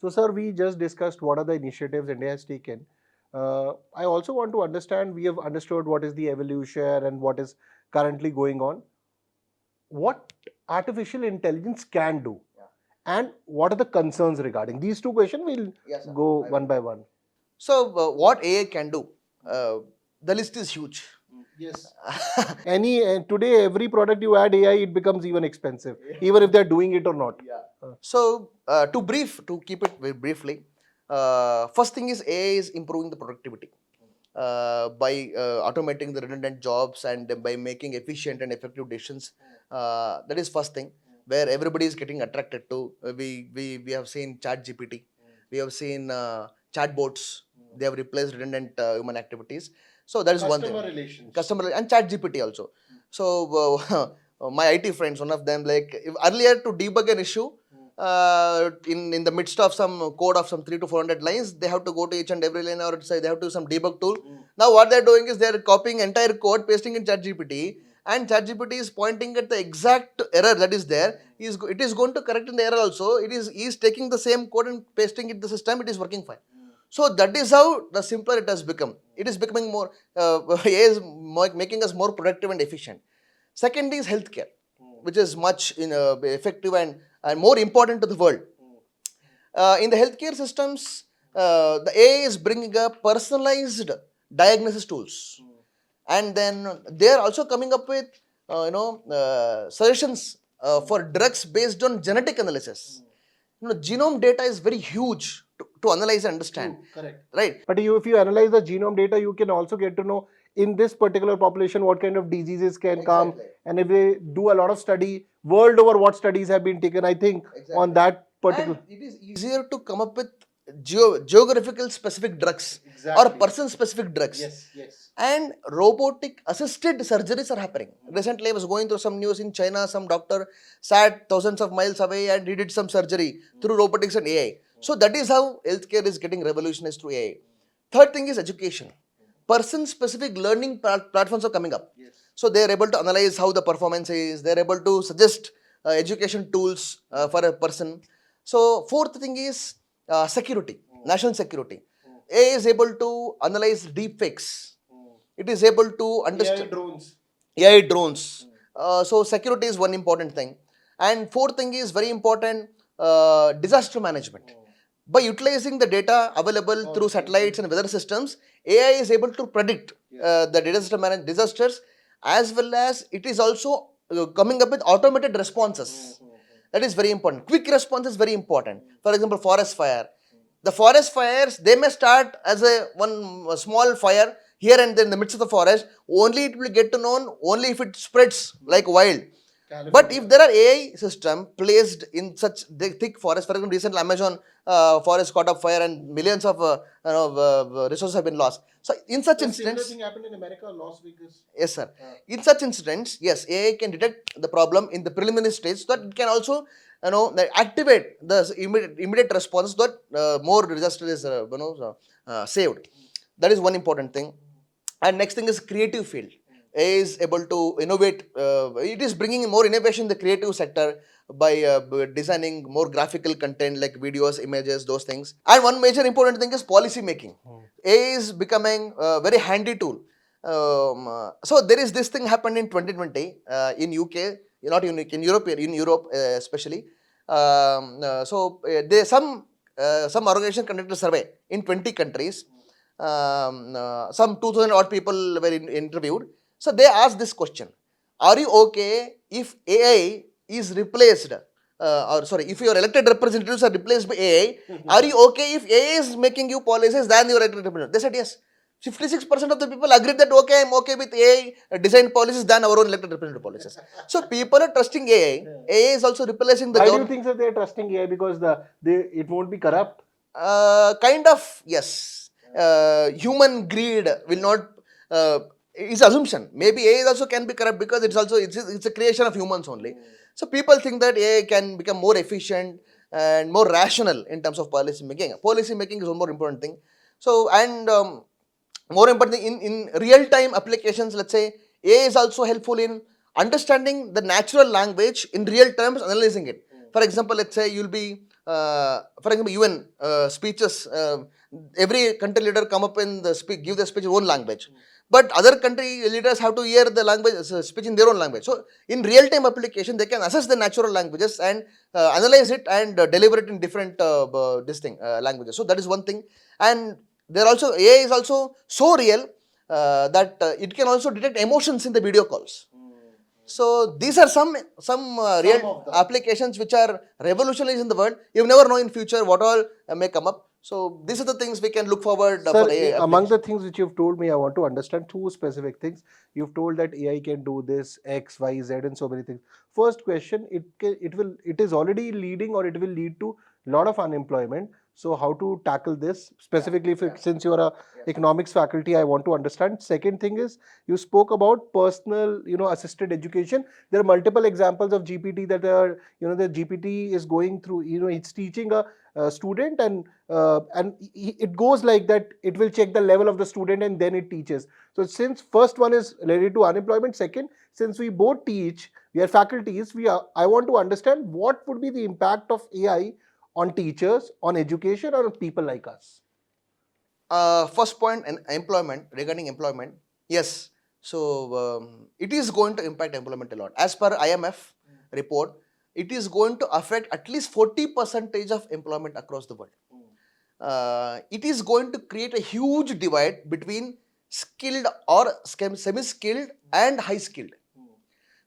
So, sir, we just discussed what are the initiatives India has taken. I also want to understand, we have understood what is the evolution and what is currently going on. What artificial intelligence can do, and what are the concerns regarding these two questions? We'll go one by one. So, what AI can do? The list is huge. Yes. Today, every product you add AI, it becomes even expensive, even if they're doing it or not. So, to keep it very briefly, first thing is AI is improving the productivity by automating the redundant jobs and by making efficient and effective decisions. That is first thing where everybody is getting attracted to. We have seen ChatGPT, we have seen chatbots. They have replaced redundant human activities. So that is one thing. Customer relations. Customer and ChatGPT also. So my IT friends, one of them, like earlier to debug an issue, in the midst of some code of some 300 to 400 lines, they have to go to each and every line, or say they have to do some debug tool. Now what they're doing is they're copying entire code, pasting in ChatGPT, and ChatGPT is pointing at the exact error that is there. It is going to correct in the error also. He is taking the same code and pasting it in the system. It is working fine. So that is how the simpler it has become. It is becoming more, AI is making us more productive and efficient. Second is healthcare, which is much effective and more important to the world. In the healthcare systems, the AI is bringing up personalized diagnosis tools, and then they are also coming up with suggestions for drugs based on genetic analysis. Genome data is very huge to analyze and understand. Correct. Right. But if you analyze the genome data, you can also get to know in this particular population what kind of diseases can come. And if they do a lot of study, world over what studies have been taken, I think on that particular. And it is easier to come up with geographical specific drugs or person specific drugs. Yes. And robotic assisted surgeries are happening. Recently, I was going through some news in China. Some doctor sat thousands of miles away and he did some surgery through robotics and AI. So that is how healthcare is getting revolutionized through AI. Third thing is education. Person specific learning platforms are coming up. So they are able to analyze how the performance is. They are able to suggest education tools for a person. So fourth thing is security, national security. AI is able to analyze deepfakes. It is able to understand AI drones. So security is one important thing. And fourth thing is very important, disaster management. By utilizing the data available through satellites and weather systems, AI is able to predict the disasters, as well as it is also coming up with automated responses. That is very important. Quick response is very important. For example, forest fire. The forest fires, they may start as a small fire here and there in the midst of the forest. Only it will get to know only if it spreads like wild. But if there are AI system placed in such thick forest, for example, recently Amazon forest caught up fire and millions of resources have been lost. So in such incidents, thing happened in America, Las Vegas. yes, sir. In such incidents, yes, AI can detect the problem in the preliminary stage, so that it can also activate the immediate response, so that more disaster is saved. That is one important thing. And next thing is creative field. AI is able to innovate. It is bringing more innovation in the creative sector by designing more graphical content like videos, images, those things. And one major important thing is policy making. AI is becoming a very handy tool. So there is this thing happened in 2020 in UK, not in UK, in Europe especially. There some organization conducted a survey in 20 countries. Some 2,000 odd people were interviewed. So they asked this question: are you okay if AI is replaced? If your elected representatives are replaced by AI, are you okay if AI is making you policies than your elected representatives? They said yes. 56% of the people agreed that okay, I'm okay with AI designed policies than our own elected representative policies. So people are trusting AI. AI is also replacing the. Why do you think that they are trusting AI? Because it won't be corrupt. Kind of, yes. Human greed will not. It's assumption. Maybe AI also can be corrupt because it's a creation of humans only. So people think that AI can become more efficient and more rational in terms of policy making. Policy making is one more important thing. So more important in real time applications, let's say AI is also helpful in understanding the natural language in real terms, analyzing it. For example, let's say you'll be for example, UN speeches, every country leader come up and give the speech in own language. But other country leaders have to hear the language speech in their own language. So in real-time application, they can assess the natural languages and analyze it and deliver it in different languages. So that is one thing. And there also AI is also so real that it can also detect emotions in the video calls. So these are some real applications which are revolutionaries in the world. You never know in future what all may come up. So these are the things we can look forward Sir, for AI among the application. things which you've told me, I want to understand two specific things. You've told that AI can do this X, Y, Z, and so many things. First question: it is already leading, or it will lead to a lot of unemployment. So how to tackle this specifically? Since you are a economics faculty, I want to understand. Second thing is, you spoke about personal, assisted education. There are multiple examples of GPT that are, the GPT is going through. It's teaching a student, and it goes like that. It will check the level of the student and then it teaches. So since first one is related to unemployment, second, since we both teach, we are faculties, I want to understand what would be the impact of AI on teachers, on education, or on people like us. First point, regarding employment, yes. So it is going to impact employment a lot. As per IMF report, it is going to affect at least 40% of employment across the world. It is going to create a huge divide between skilled or semi-skilled and high-skilled.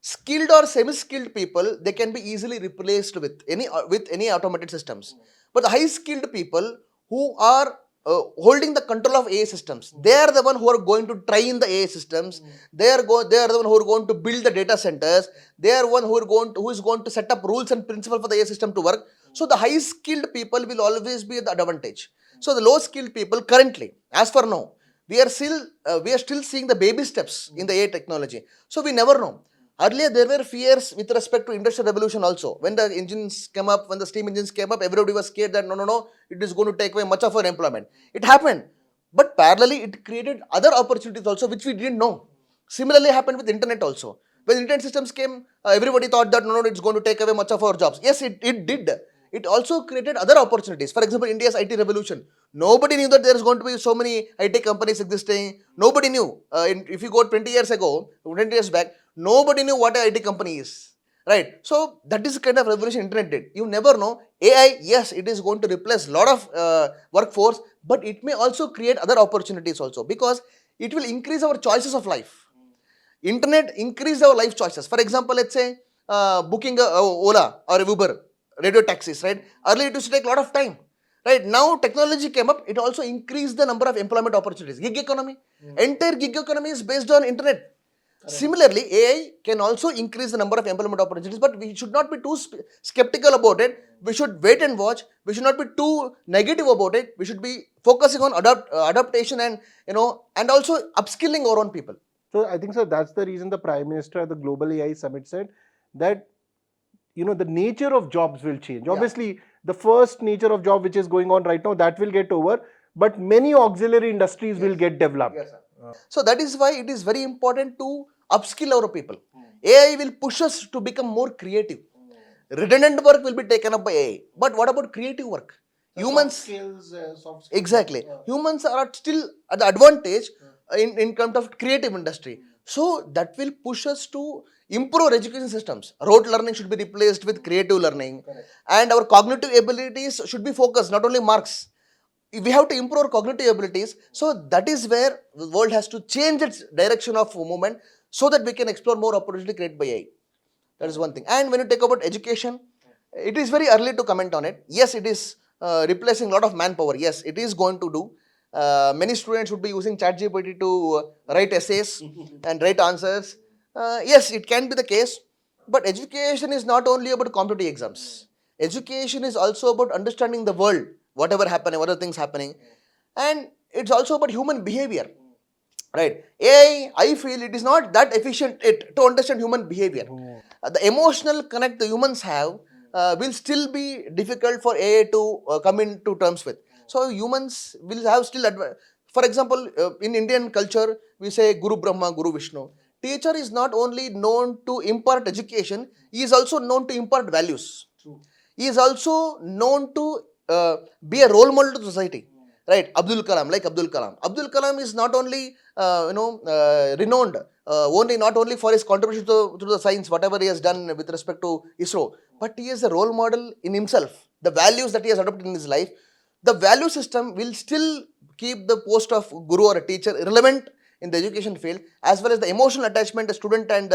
Skilled or semi-skilled people, they can be easily replaced with any automated systems. But the high-skilled people who are holding the control of AI systems, they are the one who are going to train the AI systems. They are the one who are going to build the data centers. They are one who is going to set up rules and principles for the AI system to work. So the high-skilled people will always be the advantage. So the low-skilled people currently, as for now, we are still seeing the baby steps in the AI technology. So we never know. Earlier, there were fears with respect to industrial revolution also. When the engines came up, when the steam engines came up, everybody was scared that no, it is going to take away much of our employment. It happened. But parallelly, it created other opportunities also, which we didn't know. Similarly, happened with internet also. When internet systems came, everybody thought that no, it's going to take away much of our jobs. Yes, it did. It also created other opportunities. For example, India's IT revolution. Nobody knew that there is going to be so many IT companies existing. Nobody knew. If you go 20 years ago, 20 years back, nobody knew what an IT company is. Right? So that is the kind of revolution internet did. You never know. AI, yes, it is going to replace a lot of workforce, but it may also create other opportunities also, because it will increase our choices of life. Internet increase our life choices. For example, let's say booking a Ola or a Uber, radio taxis, right? Earlier it used to take a lot of time. Right? Now technology came up, it also increased the number of employment opportunities. Gig economy. Entire gig economy is based on internet. Similarly, AI can also increase the number of employment opportunities, but we should not be too skeptical about it. We should wait and watch. We should not be too negative about it. We should be focusing on adaptation and also upskilling our own people. So I think, sir, that's the reason the Prime Minister at the Global AI Summit said that the nature of jobs will change. Yeah. Obviously, the first nature of job which is going on right now, that will get over, but many auxiliary industries will get developed. Yes, sir. So that is why it is very important to upskill our people. AI will push us to become more creative. Redundant work will be taken up by AI. But what about creative work? Humans. Soft skills. Exactly. Humans are still at the advantage in terms of creative industry. So that will push us to improve our education systems. Rote learning should be replaced with creative learning. Correct. And our cognitive abilities should be focused, not only marks. We have to improve our cognitive abilities. So that is where the world has to change its direction of movement, so that we can explore more opportunity created by AI. That is one thing. And when you take about education, it is very early to comment on it. Yes, it is replacing a lot of manpower. Yes, it is going to do. Many students would be using ChatGPT to write essays and write answers. Yes, it can be the case. But education is not only about competitive exams. Education is also about understanding the world, whatever happening, what are things happening. And it's also about human behavior. Right? AI, I feel it is not that efficient to understand human behavior. The emotional connect the humans have will still be difficult for AI to come into terms with. So humans will have still, for example, in Indian culture, we say Guru Brahma, Guru Vishnu. Teacher is not only known to impart education, he is also known to impart values. he is also known to be a role model to society. Right, Abdul Kalam, like Abdul Kalam. Abdul Kalam is not only renowned only not only for his contribution to the science, whatever he has done with respect to ISRO, but he is a role model in himself. The values that he has adopted in his life, the value system will still keep the post of guru or a teacher relevant in the education field, as well as the emotional attachment a student and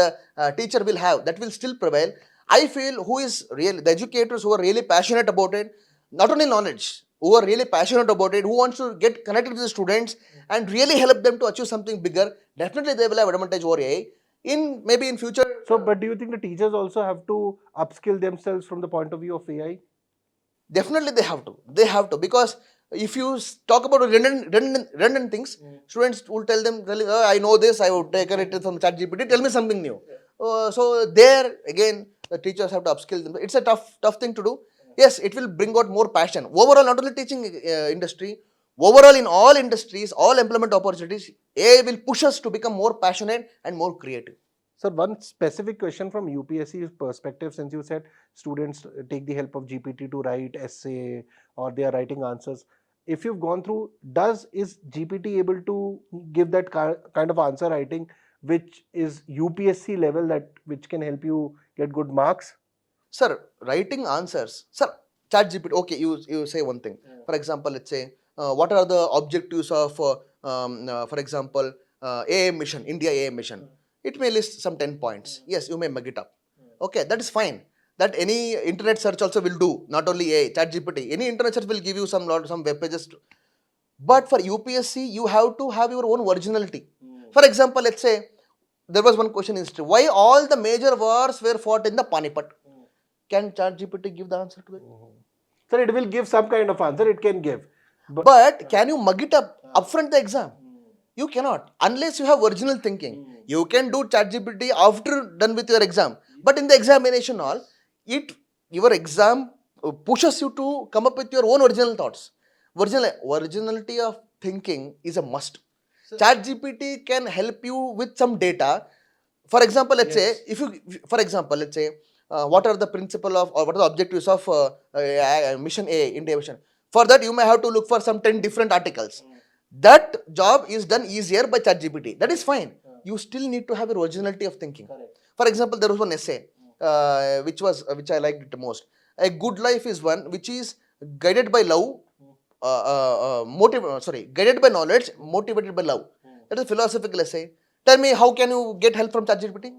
teacher will have, that will still prevail. I feel who is really the educators who are really passionate about it, not only knowledge, who are really passionate about it, who wants to get connected with the students and really help them to achieve something bigger, definitely they will have advantage over AI. In maybe in future. So, but do you think the teachers also have to upskill themselves from the point of view of AI? Definitely they have to. They have to, because if you talk about redundant things, students will tell them, I know this, I would take it from ChatGPT, tell me something new. So there again, the teachers have to upskill them. It's a tough thing to do. Yes, it will bring out more passion. Overall, not only teaching industry, overall in all industries, all employment opportunities, AI will push us to become more passionate and more creative. Sir, one specific question from UPSC perspective, since you said students take the help of GPT to write essay or they are writing answers. If you've gone through, is GPT able to give that kind of answer writing which is UPSC level, that which can help you get good marks? Sir, writing answers. Sir, ChatGPT. Okay, you say one thing. For example, let's say what are the objectives of, for example, AA mission, India AA mission. It may list some 10 points. Yes, you may mug it up. Okay, that is fine. That any internet search also will do. Not only AI, ChatGPT. Any internet search will give you some web pages. But for UPSC, you have to have your own originality. For example, let's say there was one question in history. Why all the major wars were fought in the Panipat? Can ChatGPT give the answer to it? Sir, it will give some kind of answer, it can give. But can you mug it up upfront the exam? You cannot, unless you have original thinking. You can do ChatGPT after done with your exam. But in the examination your exam pushes you to come up with your own original thoughts. Originality of thinking is a must. ChatGPT can help you with some data. For example, let's say, what are the principle of, or what are the objectives of mission A, India mission? For that, you may have to look for some 10 different articles. That job is done easier by ChatGPT. That is fine. You still need to have an originality of thinking. For example, there was one essay which I liked the most. A good life is one which is guided by love, guided by knowledge, motivated by love. That is a philosophical essay. Tell me, how can you get help from ChatGPT?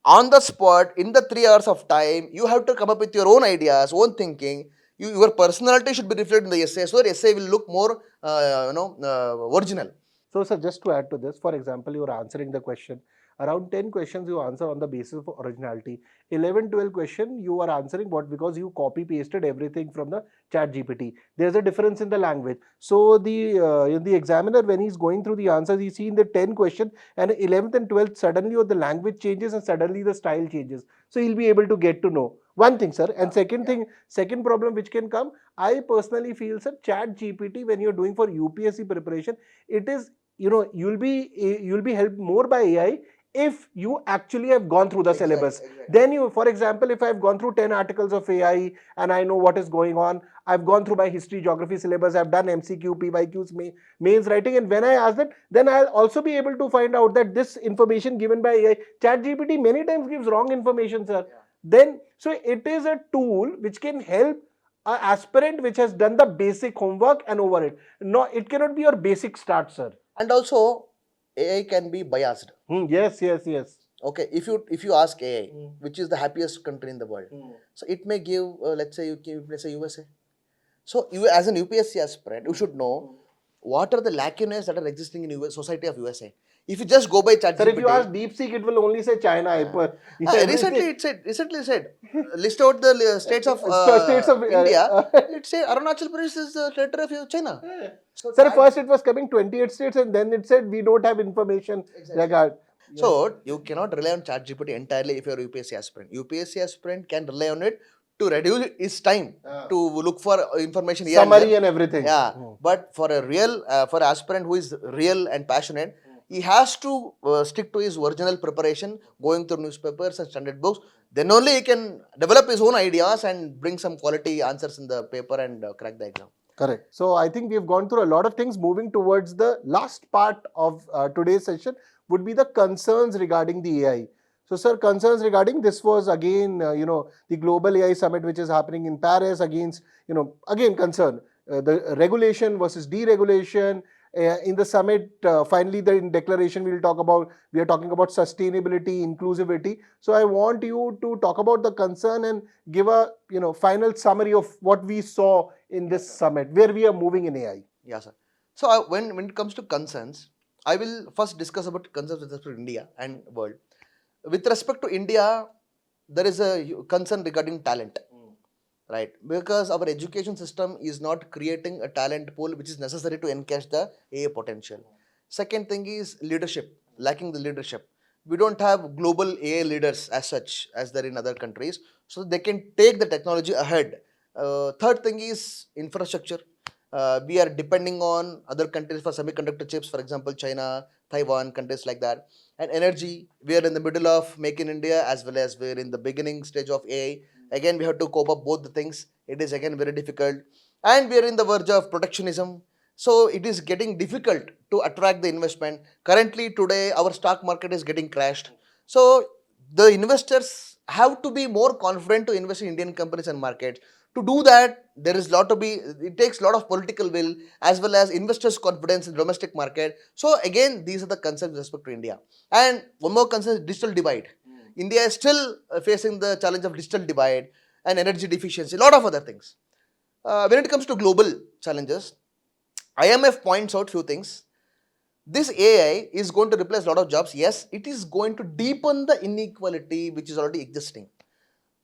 On the spot, in the 3 hours of time, you have to come up with your own ideas, own thinking. Your personality should be reflected in the essay, so the essay will look more, original. So, sir, just to add to this, for example, you are answering the question. Around 10 questions you answer on the basis of originality. 11, 12 question you are answering what, because you copy pasted everything from the chat GPT. There's a difference in the language. So the examiner, when he's going through the answers, he's seen the 10 question and 11th and 12th, suddenly the language changes and suddenly the style changes. So he'll be able to get to know. One thing, sir. And second problem which can come, I personally feel, sir, chat GPT, when you're doing for UPSC preparation, it is, you'll be helped more by AI if you actually have gone through the syllabus. Then you, for example, if I've gone through 10 articles of AI and I know what is going on, I've gone through my history, geography syllabus, I've done MCQ, PYQs, mains writing, and when I ask that, then I'll also be able to find out that this information given by AI, ChatGPT many times gives wrong information, sir. Then, so it is a tool which can help an aspirant which has done the basic homework and over it. No, it cannot be your basic start, sir. And also, AI can be biased. Yes. Okay, if you ask AI, which is the happiest country in the world, so it may give, let's say USA. So you, as an UPSC aspirant, you should know what are the lacunae that are existing in society of USA. If you just go by ChatGPT, sir, if you ask DeepSeek, it will only say China. Recently said list out the states of India. It said Arunachal Pradesh is the territory of China. So sir, first it was coming 28 states and then it said we don't have information. Exactly. So you cannot rely on ChatGPT entirely if you are UPSC aspirant. UPSC aspirant can rely on it to reduce its time to look for information here summary and everything. But for a real for an aspirant who is real and passionate, he has to stick to his original preparation, going through newspapers and standard books. Then only he can develop his own ideas and bring some quality answers in the paper and crack the exam. Correct. So I think we've gone through a lot of things. Moving towards the last part of today's session would be the concerns regarding the AI. So, sir, concerns regarding this was again, the global AI summit which is happening in Paris against, again concern the regulation versus deregulation. In the summit, finally, the in declaration we are talking about sustainability, inclusivity. So, I want you to talk about the concern and give a final summary of what we saw in this summit, where we are moving in AI. Yeah, sir. So when it comes to concerns, I will first discuss about concerns with respect to India and world. With respect to India, there is a concern regarding talent, right? Because our education system is not creating a talent pool which is necessary to encash the AI potential. Second thing is leadership, lacking the leadership. We don't have global AI leaders as such as there in other countries, so they can take the technology ahead. Third thing is infrastructure. We are depending on other countries for semiconductor chips, for example, China, Taiwan, countries like that. And energy, we are in the middle of Make in India as well as we're in the beginning stage of AI. Again, we have to cope up both the things. It is again very difficult. And we are in the verge of protectionism. So it is getting difficult to attract the investment. Currently, today, our stock market is getting crashed. So the investors have to be more confident to invest in Indian companies and markets. To do that, there is lot to be. It takes a lot of political will as well as investors' confidence in the domestic market. So again, these are the concerns with respect to India. And one more concern is digital divide. India is still facing the challenge of digital divide and energy deficiency, a lot of other things. When it comes to global challenges, IMF points out few things. This AI is going to replace a lot of jobs. Yes, it is going to deepen the inequality which is already existing.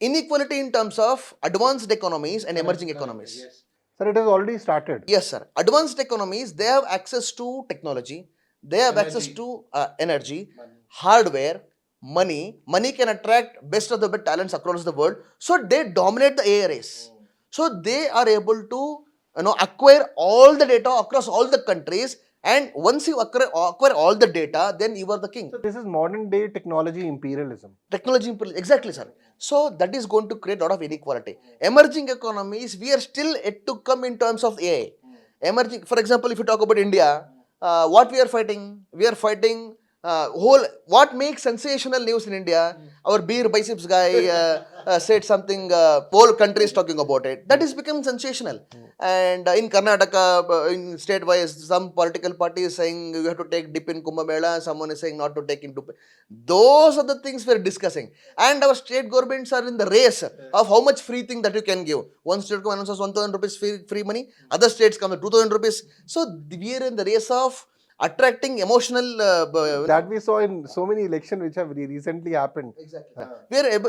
Inequality in terms of advanced economies and emerging economies. Yes. Sir, it has already started. Yes, sir. Advanced economies, they have access to technology, they have access to energy, hardware, money. Money can attract best of the best talents across the world. So they dominate the AI race. So they are able to acquire all the data across all the countries. And once you acquire all the data, then you are the king. So this is modern day technology imperialism. Technology imperialism, exactly, sir. So that is going to create a lot of inequality. Emerging economies, we are still yet to come in terms of AI. Emerging, for example, if you talk about India, what we are fighting? We are fighting what makes sensational news in India. Our beer biceps guy said something, whole country is talking about it. That is becoming sensational. And in Karnataka, in state wise, some political party is saying you have to take dip in Kumbh Mela, someone is saying not to take into. Those are the things we are discussing. And our state governments are in the race of how much free thing that you can give. One state announces 1,000 rupees free money, other states come with 2,000 rupees. So we are in the race of attracting emotional that we saw in so many elections which have recently happened. Exactly.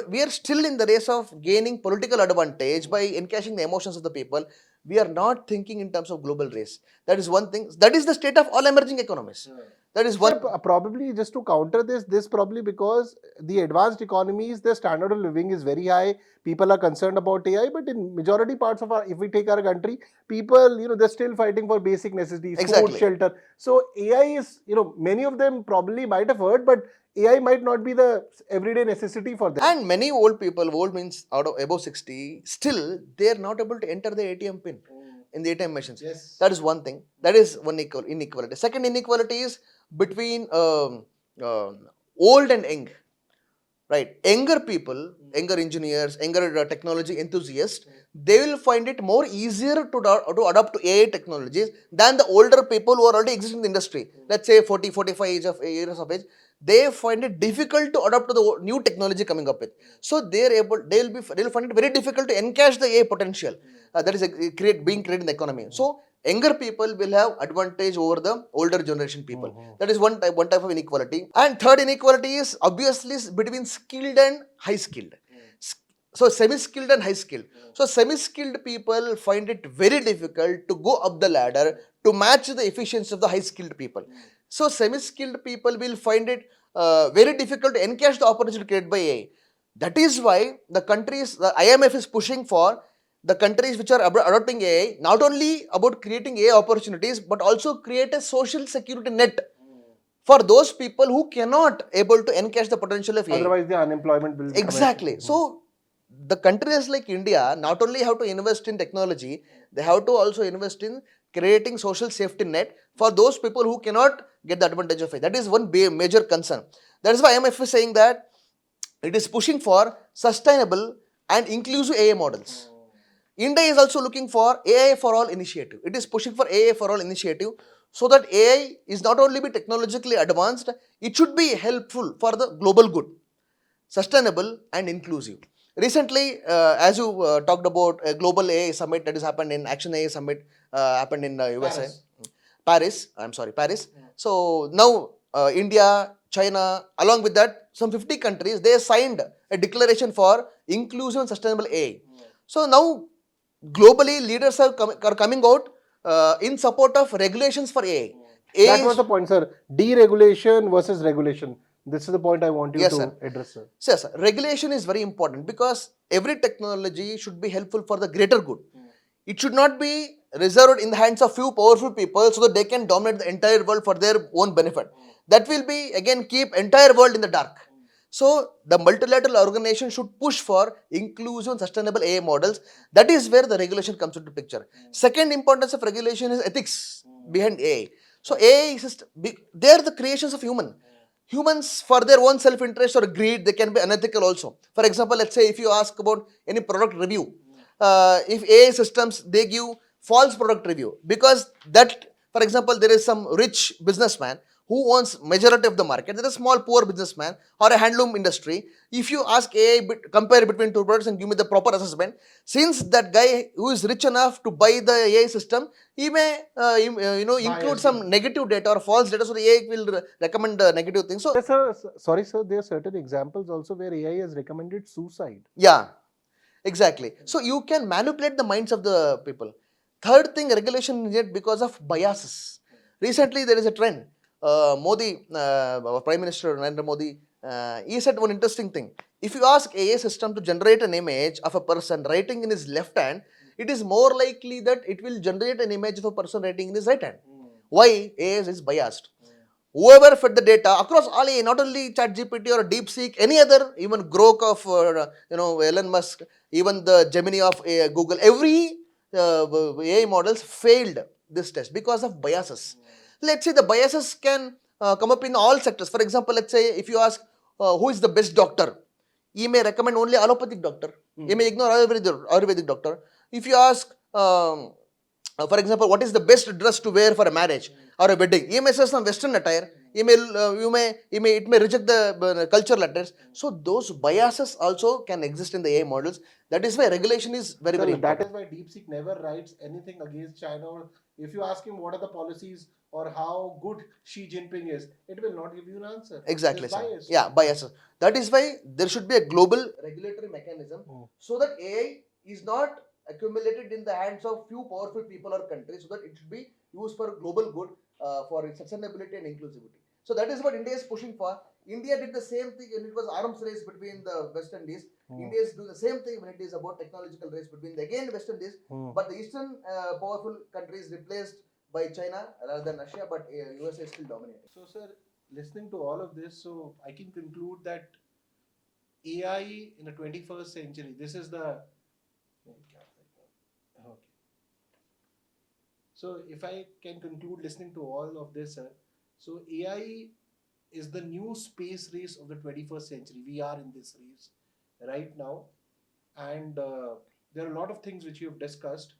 We are still in the race of gaining political advantage by encashing the emotions of the people. We are not thinking in terms of global race. That is one thing. That is the state of all emerging economies. That is one. Sir, probably just to counter this probably because the advanced economies, their standard of living is very high. People are concerned about AI, but in majority parts of if we take our country, people, they're still fighting for basic necessities, Exactly. food, shelter. So AI is, many of them probably might have heard, but AI might not be the everyday necessity for them. And many old people, old means out of above 60, still they are not able to enter the ATM pin in the ATM machines. Yes. That is one thing. That is one inequality. Second inequality is between old and young. Right, younger people, younger engineers, younger technology enthusiasts, they will find it more easier to adopt to AI technologies than the older people who are already existing in the industry. Let's say 40, 45 years of age, they find it difficult to adopt to the new technology coming up with. So they'll find it very difficult to encash the AI potential that is being created in the economy. So younger people will have advantage over the older generation people. That is one type of inequality. And third inequality is obviously between skilled and high skilled. So semi-skilled and high skilled. So semi-skilled people find it very difficult to go up the ladder to match the efficiency of the high skilled people. So semi-skilled people will find it very difficult to encash the opportunity created by AI. That is why the IMF is pushing for the countries which are adopting AI, not only about creating AI opportunities, but also create a social security net for those people who cannot able to encash the potential of AI. Otherwise, the unemployment will become Exactly. Hmm. So the countries like India not only have to invest in technology, they have to also invest in creating social safety net for those people who cannot get the advantage of it. That is one major concern. That is why IMF is saying that it is pushing for sustainable and inclusive AI models. India is also looking for AI for all initiative. It is pushing for AI for all initiative so that AI is not only be technologically advanced, it should be helpful for the global good, sustainable and inclusive. Recently, as you talked about a global AI summit that has happened in Action AI summit happened in USA, Paris. So now India, China, along with that, some 50 countries they signed a declaration for inclusive and sustainable AI. So now globally leaders are coming out in support of regulations for AI. That was the point, sir. Deregulation versus regulation. This is the point I want you Yes, to sir. address, sir. Yes, sir. Regulation is very important because every technology should be helpful for the greater good. It should not be reserved in the hands of few powerful people so that they can dominate the entire world for their own benefit. That will be again keep entire world in the dark. So the multilateral organization should push for inclusive and sustainable AI models. That is where the regulation comes into picture. Second importance of regulation is ethics behind AI. So AI is they are the creations of humans for their own self-interest or greed, they can be unethical also. For example, let's say if you ask about any product review, if AI systems they give false product review because that, for example, there is some rich businessman who owns majority of the market. There is a small poor businessman or a handloom industry. If you ask AI compare between two products and give me the proper assessment, since that guy who is rich enough to buy the AI system, he may include some negative data or false data, so the AI will recommend negative things. So Yes, sir. Sorry, sir. There are certain examples also where AI has recommended suicide. yeah, exactly. So you can manipulate the minds of the people. Third thing, regulation is needed because of biases. Recently, there is a trend. Modi, our Prime Minister Narendra Modi, he said one interesting thing. If you ask AI system to generate an image of a person writing in his left hand, it is more likely that it will generate an image of a person writing in his right hand. Why? AI is biased. Whoever fed the data across all AI, not only ChatGPT or DeepSeek, any other, even Grok of Elon Musk, even the Gemini of Google, every AI models failed this test because of biases. Let's say the biases can come up in all sectors. For example, let's say if you ask who is the best doctor, he may recommend only allopathic doctor. He may ignore Ayurvedic doctor. If you ask, for example, what is the best dress to wear for a marriage or a wedding, he may say some Western attire. It may reject the cultural attires. So those biases also can exist in the AI models. That is why regulation is very Sir, very that important. is why DeepSeek never writes anything against China. Or if you ask him what are the policies or how good Xi Jinping is, it will not give you an answer. Exactly, It is sir. biased. Yeah, biases. That is why there should be a global regulatory mechanism so that AI is not accumulated in the hands of few powerful people or countries, so that it should be used for global good, for its sustainability and inclusivity. So that is what India is pushing for. India did the same thing when it was arms race between the West Indies. India is doing the same thing when it is about technological race between the again West Indies. But the Eastern powerful countries replaced by China rather than Russia, but USA is still dominating. So, sir, listening to all of this, so I can conclude that AI in the 21st century, this is the. Okay. So, if I can conclude listening to all of this, sir, so AI is the new space race of the 21st century. We are in this race right now, and there are a lot of things which you have discussed.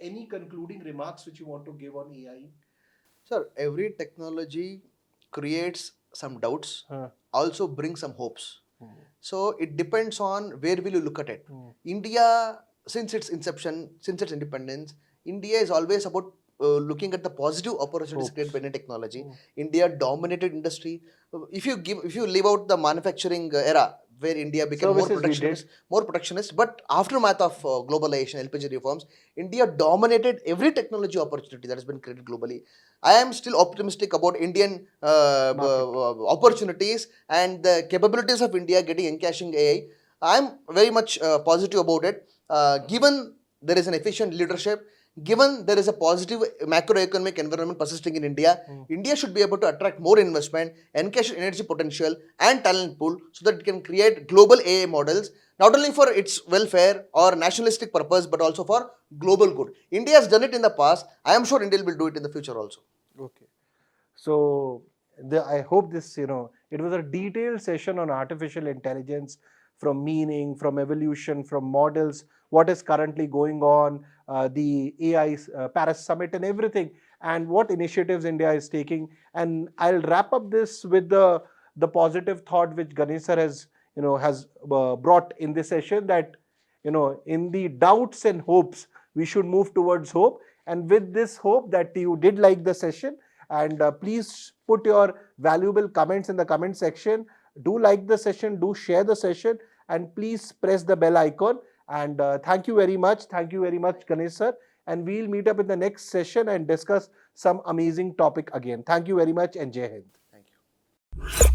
Any concluding remarks which you want to give on AI? Sir, every technology creates some doubts, also brings some hopes. So it depends on where will you look at it. India, since its inception, since its independence, India is always about looking at the positive opportunities created by any technology. India dominated industry. If you leave out the manufacturing era where India became Services we did. more protectionist, but aftermath of globalization, LPG reforms, India dominated every technology opportunity that has been created globally. I am still optimistic about Indian opportunities and the capabilities of India getting encashing AI. I am very much positive about it. Given there is an efficient leadership, given there is a positive macroeconomic environment persisting in India, India should be able to attract more investment, encash energy potential and talent pool so that it can create global AI models, not only for its welfare or nationalistic purpose, but also for global good. India has done it in the past. I am sure India will do it in the future also. Okay. So I hope this, it was a detailed session on artificial intelligence, from meaning, from evolution, from models, what is currently going on, the AI Paris Summit and everything, and what initiatives India is taking. And I'll wrap up this with the positive thought which Ganesh sir has brought in this session, that in the doubts and hopes, we should move towards hope. And with this hope that you did like the session, and please put your valuable comments in the comment section. Do like the session, do share the session, and please press the bell icon. And thank you very much. Thank you very much, Ganesh sir. And we'll meet up in the next session and discuss some amazing topic again. Thank you very much, and Jai Hind. Thank you.